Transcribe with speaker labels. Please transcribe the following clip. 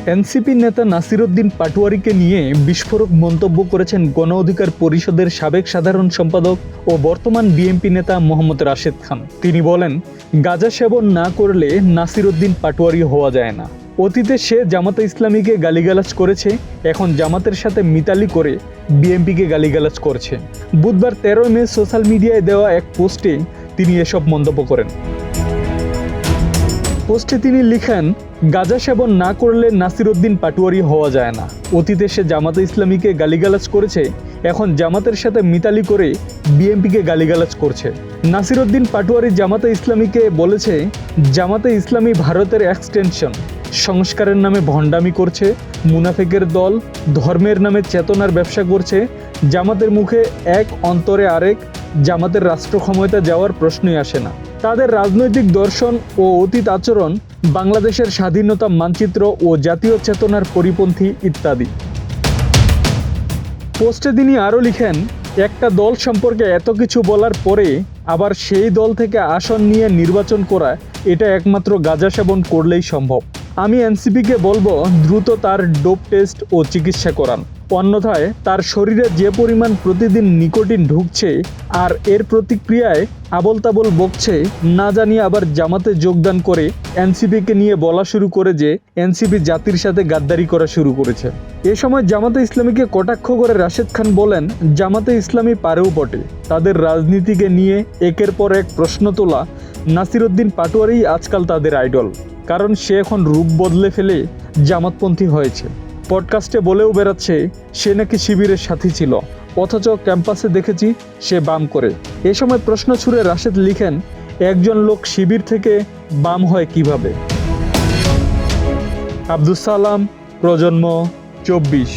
Speaker 1: NCP নেতা নাসিরউদ্দিন পাটোয়ারীকে নিয়ে বিস্ফোরক মন্তব্য করেছেন গণ অধিকার পরিষদের সাবেক সাধারণ সম্পাদক ও বর্তমান বিএনপি নেতা মোহাম্মদ রাশেদ খান। তিনি বলেন, গাঁজা সেবন না করলে নাসিরউদ্দিন পাটোয়ারী হওয়া যায় না। অতীতে সে জামাতে ইসলামীকে গালিগালাজ করেছে, এখন জামাতের সাথে মিতালি করে বিএনপিকে গালিগালাজ করছে। বুধবার 13 মে সোশ্যাল মিডিয়ায় দেওয়া এক পোস্টে তিনি এসব মন্তব্য করেন। পোস্টে তিনি লিখেন, গাঁজা সেবন না করলে নাসিরউদ্দিন পাটোয়ারী হওয়া যায় না। অতীতে সে জামাতে ইসলামীকে গালিগালাজ করেছে, এখন জামাতের সাথে মিতালি করে বিএনপিকে গালিগালাজ করছে। নাসিরউদ্দিন পাটোয়ারী জামাতে ইসলামীকে বলেছে, জামাতে ইসলামী ভারতের এক্সটেনশন, সংস্কারের নামে ভণ্ডামি করছে, মুনাফিকের দল, ধর্মের নামে চেতনার ব্যবসা করছে। জামাতের মুখে এক, অন্তরে আরেক। জামাতের রাষ্ট্র ক্ষমতা যাওয়ার প্রশ্নই আসে না। তাদের রাজনৈতিক দর্শন ও অতীত আচরণ বাংলাদেশের স্বাধীনতা মানচিত্র ও জাতীয় চেতনার পরিপন্থী ইত্যাদি। পোস্টে তিনি আরও লিখেন, একটা দল সম্পর্কে এত কিছু বলার পরে আবার সেই দল থেকে আসন নিয়ে নির্বাচন করা, এটা একমাত্র গাঁজা সেবন করলেই সম্ভব। আমি এনসিপিকে বলবো, দ্রুত তার ডোপ টেস্ট ও চিকিৎসা করান। অন্যথায় তার শরীরে যে পরিমাণ প্রতিদিন নিকোটিন ঢুকছে আর এর প্রতিক্রিয়ায় আবল তাবল বকছে, না জানিয়ে আবার জামাতে যোগদান করে এনসিপিকে নিয়ে বলা শুরু করে যে এনসিপি জাতির সাথে গাদ্দারি করা শুরু করেছে। এ সময় জামাতে ইসলামীকে কটাক্ষ করে রাশেদ খান বলেন, জামাতে ইসলামী পারেও বটে, তাদের রাজনীতিকে নিয়ে একের পর এক প্রশ্ন তোলা নাসিরউদ্দিন পাটোয়ারী আজকাল তাদের আইডল, কারণ সে এখন রূপ বদলে ফেলে জামাতপন্থী হয়েছে। পডকাস্টে বলেও বেড়াচ্ছে সে নাকি শিবিরের সাথী ছিল, অথচ ক্যাম্পাসে দেখেছি সে বাম করে। এ সময় প্রশ্ন ছুড়ে রাশেদ লিখেন, একজন লোক শিবির থেকে বাম হয় কিভাবে? আব্দুস সালাম, প্রজন্ম 24।